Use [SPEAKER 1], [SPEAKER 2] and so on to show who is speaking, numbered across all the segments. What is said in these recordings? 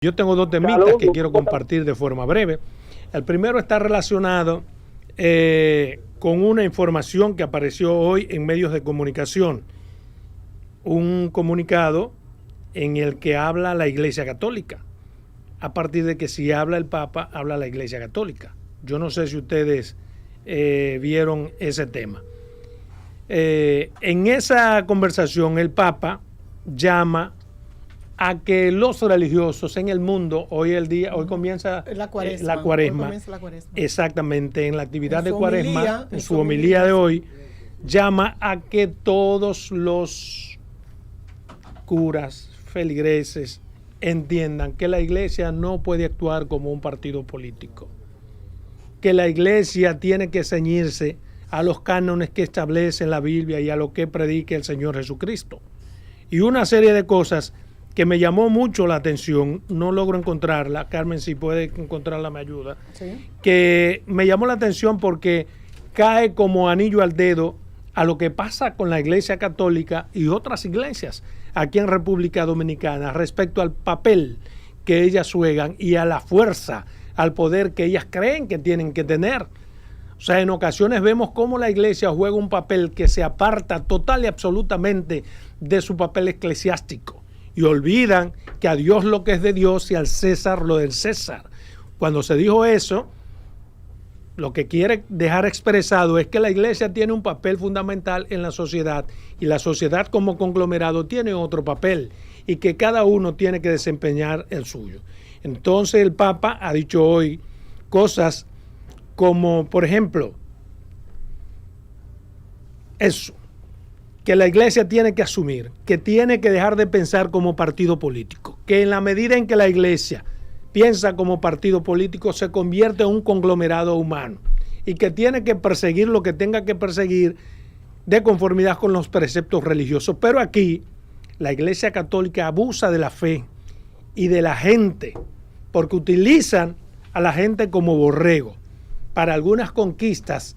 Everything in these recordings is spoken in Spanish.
[SPEAKER 1] Yo tengo dos temitas que quiero compartir de forma breve. El primero está relacionado con una información que apareció hoy en medios de comunicación. Un comunicado en el que habla la Iglesia Católica. A partir de que si habla el Papa, habla la Iglesia Católica. Yo no sé si ustedes vieron ese tema. En esa conversación el Papa llama a que los religiosos en el mundo, hoy comienza la cuaresma, exactamente, en la actividad de cuaresma, en su homilía de hoy, llama a que todos los curas, feligreses, entiendan que la iglesia no puede actuar como un partido político, que la iglesia tiene que ceñirse a los cánones que establece la Biblia y a lo que predica el Señor Jesucristo. Y una serie de cosas que me llamó mucho la atención, no logro encontrarla, Carmen, si puede encontrarla me ayuda, ¿sí? Que me llamó la atención porque cae como anillo al dedo a lo que pasa con la Iglesia Católica y otras iglesias aquí en República Dominicana respecto al papel que ellas juegan y a la fuerza, al poder que ellas creen que tienen que tener. O sea, en ocasiones vemos cómo la iglesia juega un papel que se aparta total y absolutamente de su papel eclesiástico. Y olvidan que a Dios lo que es de Dios y al César lo del César. Cuando se dijo eso, lo que quiere dejar expresado es que la iglesia tiene un papel fundamental en la sociedad y la sociedad como conglomerado tiene otro papel y que cada uno tiene que desempeñar el suyo. Entonces el Papa ha dicho hoy cosas como, por ejemplo, eso, que la iglesia tiene que asumir, que tiene que dejar de pensar como partido político, que en la medida en que la iglesia piensa como partido político se convierte en un conglomerado humano y que tiene que perseguir lo que tenga que perseguir de conformidad con los preceptos religiosos. Pero aquí la Iglesia Católica abusa de la fe y de la gente porque utilizan a la gente como borrego para algunas conquistas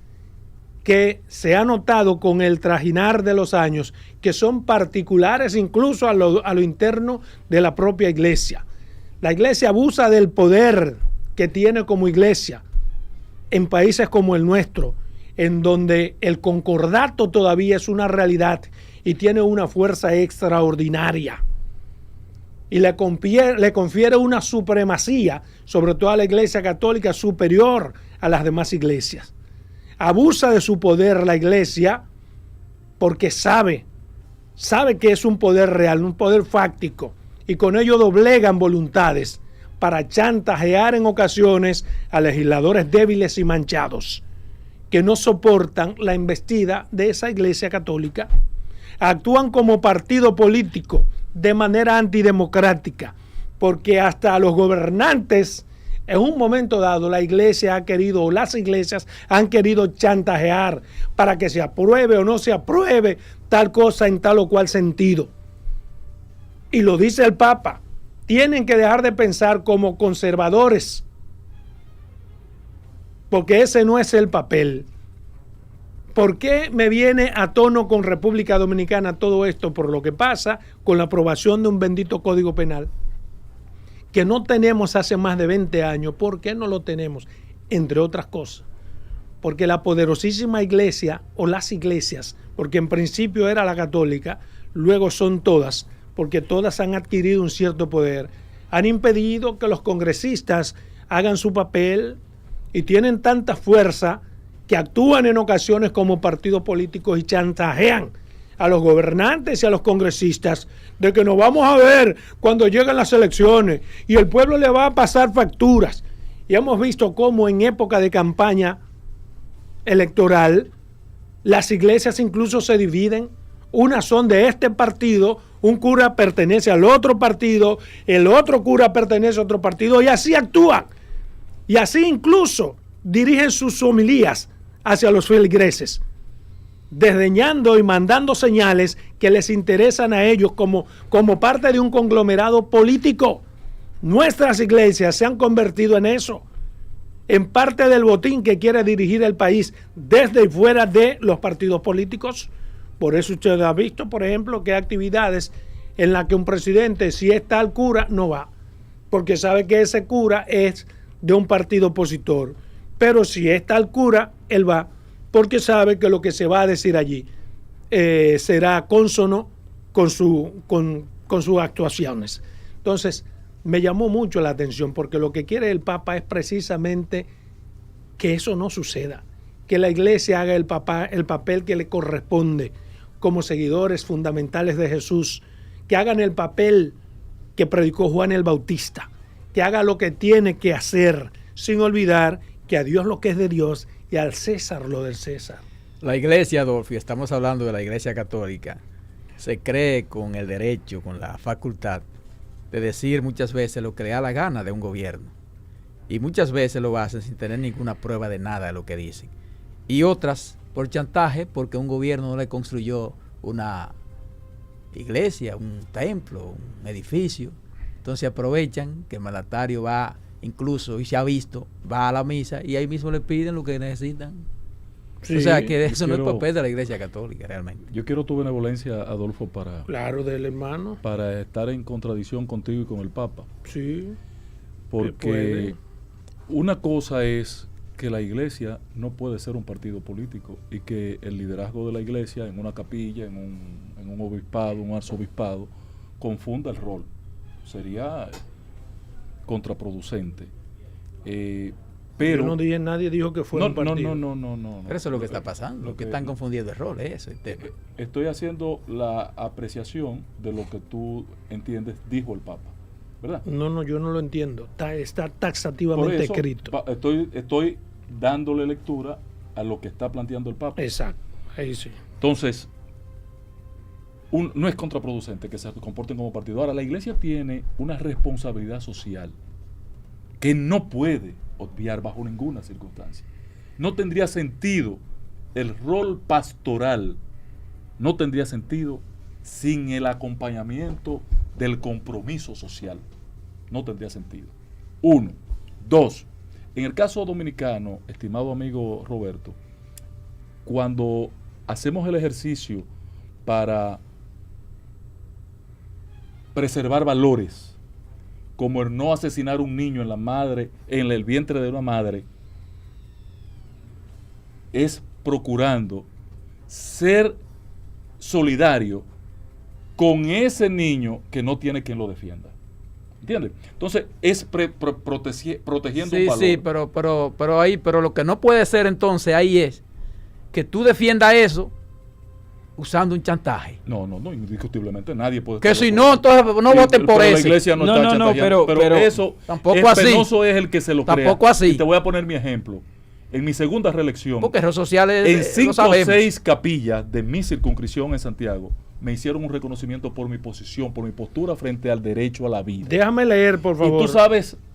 [SPEAKER 1] que se ha notado con el trajinar de los años, que son particulares incluso a lo interno de la propia iglesia. La iglesia abusa del poder que tiene como iglesia en países como el nuestro, en donde el concordato todavía es una realidad y tiene una fuerza extraordinaria. Y le confiere una supremacía, sobre todo a la iglesia católica, superior a las demás iglesias. Abusa de su poder la iglesia porque sabe que es un poder real, un poder fáctico, y con ello doblegan voluntades para chantajear en ocasiones a legisladores débiles y manchados que no soportan la embestida de esa iglesia católica. Actúan como partido político de manera antidemocrática, porque hasta los gobernantes en un momento dado la iglesia ha querido, o las iglesias han querido chantajear para que se apruebe o no se apruebe tal cosa en tal o cual sentido. Y lo dice el Papa, tienen que dejar de pensar como conservadores, porque ese no es el papel. ¿Por qué me viene a tono con República Dominicana todo esto? Por lo que pasa con la aprobación de un bendito Código Penal que no tenemos hace más de 20 años. ¿Por qué no lo tenemos? Entre otras cosas, porque la poderosísima iglesia o las iglesias, porque en principio era la católica, luego son todas, porque todas han adquirido un cierto poder, han impedido que los congresistas hagan su papel y tienen tanta fuerza que actúan en ocasiones como partidos políticos y chantajean a los gobernantes y a los congresistas de que nos vamos a ver cuando lleguen las elecciones y el pueblo le va a pasar facturas. Y hemos visto cómo en época de campaña electoral las iglesias incluso se dividen. Unas son de este partido, un cura pertenece al otro partido, el otro cura pertenece a otro partido y así actúan. Y así incluso dirigen sus homilías hacia los feligreses, desdeñando y mandando señales que les interesan a ellos como parte de un conglomerado político. Nuestras iglesias se han convertido en eso, en parte del botín que quiere dirigir el país desde y fuera de los partidos políticos. Por eso usted ha visto, por ejemplo, que hay actividades en las que un presidente, si es tal cura, no va, porque sabe que ese cura es de un partido opositor. Pero si es tal cura, él va, porque sabe que lo que se va a decir allí será cónsono con sus actuaciones. Entonces, me llamó mucho la atención, porque lo que quiere el Papa es precisamente que eso no suceda, que la Iglesia haga el papel que le corresponde como seguidores fundamentales de Jesús, que hagan el papel que predicó Juan el Bautista, que haga lo que tiene que hacer, sin olvidar que a Dios lo que es de Dios y al César lo del César.
[SPEAKER 2] La Iglesia, Adolfo, y estamos hablando de la Iglesia Católica, se cree con el derecho, con la facultad de decir muchas veces lo que le da la gana de un gobierno. Y muchas veces lo hacen sin tener ninguna prueba de nada de lo que dicen. Y otras por chantaje, porque un gobierno no le construyó una iglesia, un templo, un edificio. Entonces aprovechan que el mandatario va, incluso, y se ha visto, va a la misa y ahí mismo le piden lo que necesitan. Sí, o sea que eso no es papel de la Iglesia Católica realmente.
[SPEAKER 3] Yo quiero tu benevolencia, Adolfo, para...
[SPEAKER 1] Claro, del hermano.
[SPEAKER 3] Para estar en contradicción contigo y con el Papa.
[SPEAKER 1] Sí.
[SPEAKER 3] Porque una cosa es que la Iglesia no puede ser un partido político y que el liderazgo de la Iglesia en una capilla, en un obispado, un arzobispado, confunda el rol. Sería contraproducente. Pero
[SPEAKER 1] yo no dije, nadie dijo que fuera un partido.
[SPEAKER 3] No.
[SPEAKER 2] Pero eso es lo que está pasando, lo que están confundiendo el rol, es eso.
[SPEAKER 3] Estoy haciendo la apreciación de lo que tú entiendes, dijo el Papa, ¿verdad?
[SPEAKER 1] No, yo no lo entiendo. Está taxativamente escrito.
[SPEAKER 3] Estoy dándole lectura a lo que está planteando el Papa.
[SPEAKER 1] Exacto, ahí sí.
[SPEAKER 3] Entonces, no es contraproducente que se comporten como partido. Ahora, la Iglesia tiene una responsabilidad social que no puede obviar bajo ninguna circunstancia. No tendría sentido el rol pastoral, no tendría sentido sin el acompañamiento del compromiso social. No tendría sentido. 1. 2. En el caso dominicano, estimado amigo Roberto, cuando hacemos el ejercicio para preservar valores, como el no asesinar a un niño en el vientre de una madre, es procurando ser solidario con ese niño que no tiene quien lo defienda. ¿Entiendes? Entonces es protegiendo un valor.
[SPEAKER 2] Sí, pero lo que no puede ser entonces ahí es que tú defiendas eso usando un chantaje.
[SPEAKER 3] No, indiscutiblemente nadie puede.
[SPEAKER 2] Que si no, entonces no voten por eso.
[SPEAKER 3] La Iglesia no está chantajeando, pero eso
[SPEAKER 2] tampoco así.
[SPEAKER 3] Penoso es el que se lo crea.
[SPEAKER 2] Tampoco así.
[SPEAKER 3] Y te voy a poner mi ejemplo. En mi segunda reelección,
[SPEAKER 2] porque redes sociales
[SPEAKER 3] en 5 o 6 capillas de mi circunscripción en Santiago, me hicieron un reconocimiento por mi posición, por mi postura frente al derecho a la vida.
[SPEAKER 1] Déjame leer, por favor.
[SPEAKER 3] Y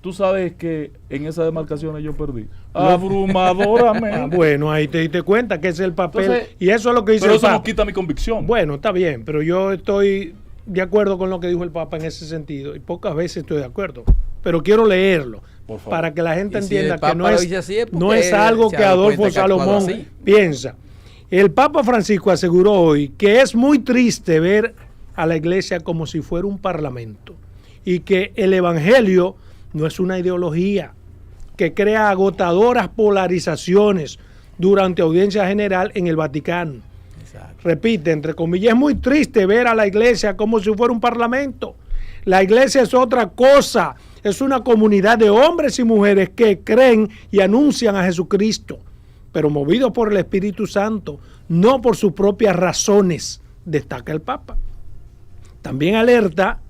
[SPEAKER 3] tú sabes que en esas demarcaciones yo perdí. Abrumadoramente.
[SPEAKER 1] Bueno, ahí te diste cuenta que ese es el papel. Entonces, y eso es lo que dice
[SPEAKER 3] pero
[SPEAKER 1] el
[SPEAKER 3] eso
[SPEAKER 1] Papa.
[SPEAKER 3] no quita mi convicción.
[SPEAKER 1] Bueno, está bien, pero yo estoy de acuerdo con lo que dijo el Papa en ese sentido. Y pocas veces estoy de acuerdo. Pero quiero leerlo para que la gente entienda que no es algo que Adolfo Salomón piensa. El Papa Francisco aseguró hoy que es muy triste ver a la Iglesia como si fuera un parlamento y que el Evangelio no es una ideología que crea agotadoras polarizaciones durante audiencia general en el Vaticano. Exacto. Repite, entre comillas, es muy triste ver a la Iglesia como si fuera un parlamento. La Iglesia es otra cosa, es una comunidad de hombres y mujeres que creen y anuncian a Jesucristo, pero movidos por el Espíritu Santo, no por sus propias razones, destaca el Papa. También alerta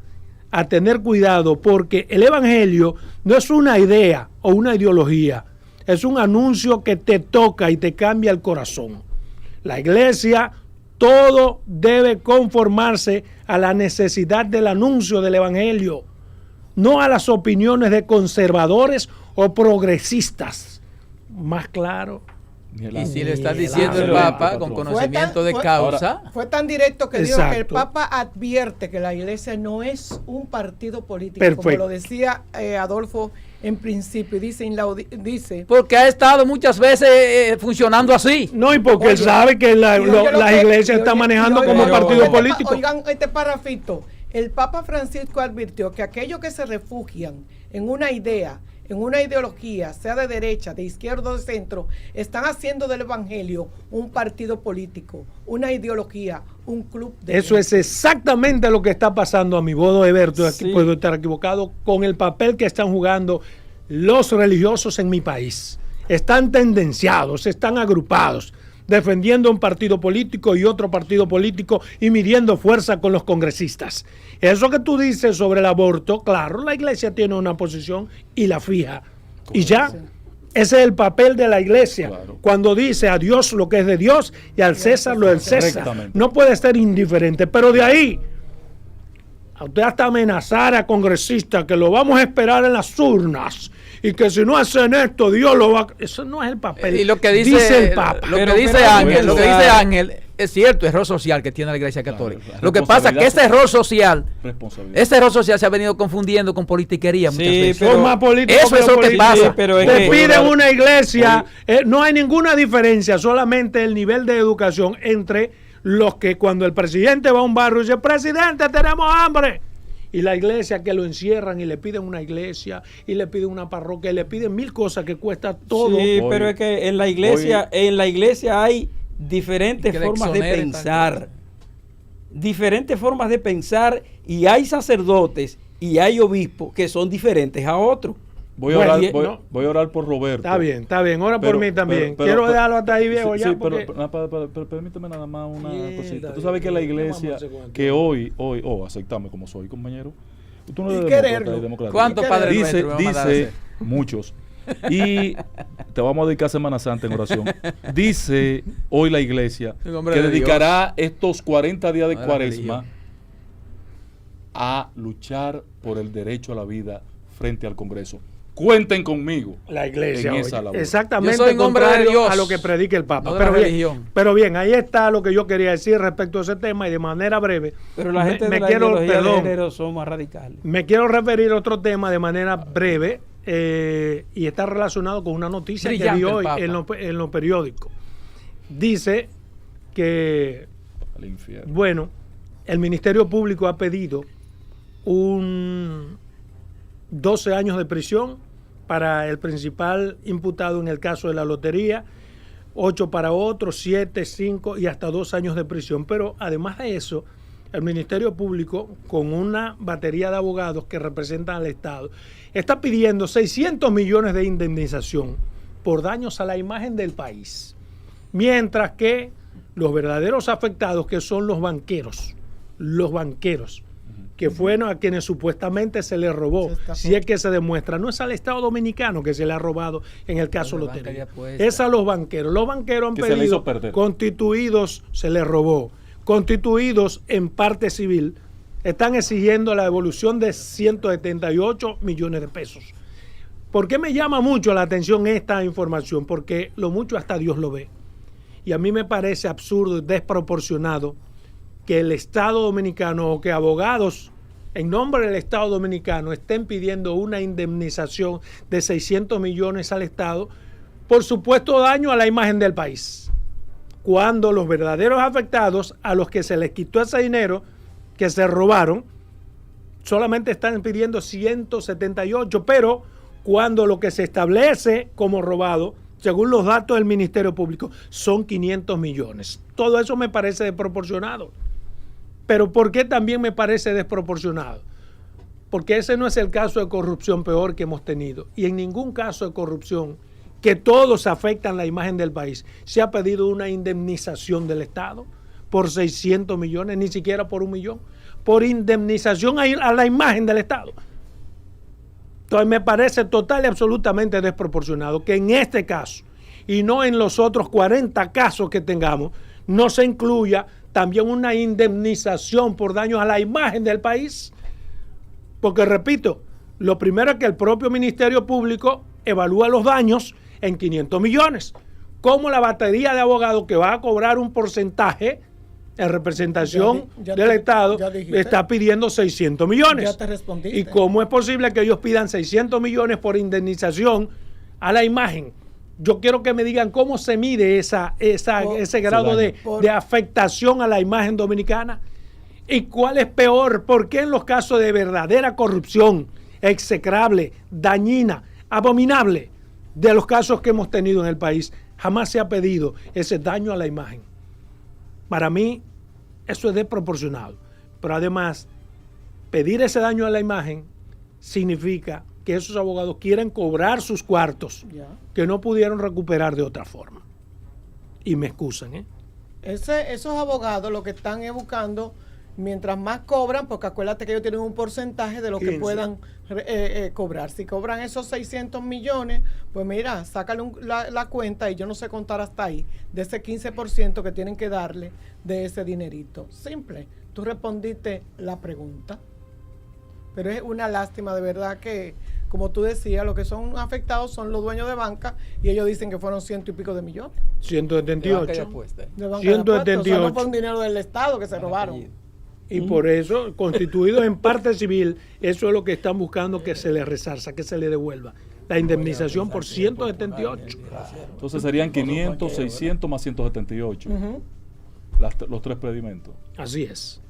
[SPEAKER 1] a tener cuidado porque el Evangelio no es una idea o una ideología, es un anuncio que te toca y te cambia el corazón. La Iglesia, todo debe conformarse a la necesidad del anuncio del Evangelio, no a las opiniones de conservadores o progresistas. Más claro.
[SPEAKER 2] Y si le está diciendo el Papa con conocimiento de causa.
[SPEAKER 4] Fue tan directo que dijo que el Papa advierte que la Iglesia no es un partido político. Perfecto. Como lo decía Adolfo en principio. Dice
[SPEAKER 2] porque ha estado muchas veces funcionando así.
[SPEAKER 1] No, y porque él sabe que la Iglesia está manejando como partido político.
[SPEAKER 4] Oigan este parrafito. El Papa Francisco advirtió que aquellos que se refugian en una idea, en una ideología, sea de derecha, de izquierda o de centro, están haciendo del Evangelio un partido político, una ideología, un club de...
[SPEAKER 1] Eso es exactamente lo que está pasando, a mi modo de ver, aquí puedo estar equivocado, con el papel que están jugando los religiosos en mi país. Están tendenciados, están agrupados, defendiendo un partido político y otro partido político y midiendo fuerza con los congresistas. Eso que tú dices sobre el aborto, claro, la iglesia tiene una posición y la fija. Y ya, ese es el papel de la iglesia. Claro. Cuando dice a Dios lo que es de Dios y al César lo del César. No puede ser indiferente, pero de ahí a usted hasta amenazar a congresistas que lo vamos a esperar en las urnas y que si no hacen esto, Dios lo va a... Eso no es el papel.
[SPEAKER 2] Y lo que dice el Papa. Lo que dice Ángel, es cierto, error social que tiene la Iglesia Católica. Claro, lo que pasa es que ese error social se ha venido confundiendo con politiquería muchas veces.
[SPEAKER 1] Eso es lo que pasa. Te piden una iglesia, no hay ninguna diferencia, solamente el nivel de educación entre los que cuando el presidente va a un barrio y dice, presidente, tenemos hambre. Y la iglesia que lo encierran y le piden una iglesia y le piden una parroquia y le piden mil cosas que cuesta todo.
[SPEAKER 5] Sí, pero es que en la iglesia hay diferentes formas de pensar. Diferentes formas de pensar y hay sacerdotes y hay obispos que son diferentes a otros.
[SPEAKER 3] Voy a orar por Roberto.
[SPEAKER 1] Está bien, ora por mí también. Quiero dejarlo hasta ahí, viejo.
[SPEAKER 3] Sí, pero permíteme nada más una cosita. Tú sabes que la iglesia, que hoy, aceptame como soy, compañero. Tú no eres demócrata.
[SPEAKER 2] ¿Cuántos padres
[SPEAKER 3] dice muchos. Y te vamos a dedicar Semana Santa en oración. Dice hoy la iglesia que dedicará estos 40 días de Cuaresma a luchar por el derecho a la vida frente al Congreso. Cuenten conmigo.
[SPEAKER 1] La iglesia.
[SPEAKER 3] En esa labor.
[SPEAKER 1] Exactamente contrario a lo que predica el Papa.
[SPEAKER 2] No
[SPEAKER 1] pero bien, ahí está lo que yo quería decir respecto a ese tema y de manera breve.
[SPEAKER 5] Pero la gente de la ideología de género son más radicales.
[SPEAKER 1] Me quiero referir a otro tema de manera breve y está relacionado con una noticia que vi hoy en los periódicos. Dice que, bueno, el Ministerio Público ha pedido 12 años de prisión para el principal imputado en el caso de la lotería, 8 para otros, 7, 5 y hasta 2 años de prisión. Pero además de eso, el Ministerio Público, con una batería de abogados que representan al Estado, está pidiendo 600 millones de indemnización por daños a la imagen del país. Mientras que los verdaderos afectados, que son los banqueros, que fueron a quienes supuestamente se les robó, si es que se demuestra, no es al Estado Dominicano que se le ha robado en el caso lotería, es a los banqueros. Los banqueros han pedido constituidos, se les robó, constituidos en parte civil, están exigiendo la devolución de 178 millones de pesos. ¿Por qué me llama mucho la atención esta información? Porque lo mucho hasta Dios lo ve. Y a mí me parece absurdo y desproporcionado que el Estado Dominicano o que abogados en nombre del Estado Dominicano estén pidiendo una indemnización de 600 millones al Estado por supuesto daño a la imagen del país, cuando los verdaderos afectados, a los que se les quitó ese dinero que se robaron, solamente están pidiendo 178, pero cuando lo que se establece como robado, según los datos del Ministerio Público, son 500 millones. Todo eso me parece desproporcionado. Pero ¿por qué también me parece desproporcionado? Porque ese no es el caso de corrupción peor que hemos tenido. Y en ningún caso de corrupción, que todos afectan la imagen del país, se ha pedido una indemnización del Estado por 600 millones, ni siquiera por 1 millón, por indemnización a la imagen del Estado. Entonces me parece total y absolutamente desproporcionado que en este caso, y no en los otros 40 casos que tengamos, no se incluya también una indemnización por daños a la imagen del país. Porque, repito, lo primero es que el propio Ministerio Público evalúa los daños en 500 millones. Como la batería de abogados que va a cobrar un porcentaje en representación del Estado está pidiendo 600 millones.
[SPEAKER 4] Ya te respondiste.
[SPEAKER 1] ¿Y cómo es posible que ellos pidan 600 millones por indemnización a la imagen? Yo quiero que me digan cómo se mide ese grado de afectación a la imagen dominicana. ¿Y cuál es peor? ¿Por qué en los casos de verdadera corrupción, execrable, dañina, abominable, de los casos que hemos tenido en el país, jamás se ha pedido ese daño a la imagen? Para mí, eso es desproporcionado. Pero además, pedir ese daño a la imagen significa que esos abogados quieren cobrar sus cuartos que no pudieron recuperar de otra forma. Y me excusan, ¿eh?
[SPEAKER 4] Esos abogados lo que están es buscando, mientras más cobran, porque acuérdate que ellos tienen un porcentaje de lo
[SPEAKER 1] 15.
[SPEAKER 4] que puedan cobrar. Si cobran esos 600 millones, pues mira, sácale la cuenta y yo no sé contar hasta ahí, de ese 15% que tienen que darle de ese dinerito. Simple, tú respondiste la pregunta. Pero es una lástima, de verdad, que, como tú decías, los que son afectados son los dueños de banca y ellos dicen que fueron 100 y pico de millones.
[SPEAKER 1] 178.
[SPEAKER 4] De banca de apuestas.
[SPEAKER 1] 178.
[SPEAKER 4] O sea, no fue un dinero del Estado que se robaron.
[SPEAKER 1] Y por eso, constituidos en parte civil, eso es lo que están buscando, que se les resarza, que se les devuelva la indemnización por 178.
[SPEAKER 3] Entonces serían 500, 600 más 178. Los tres pedimentos.
[SPEAKER 1] Así es.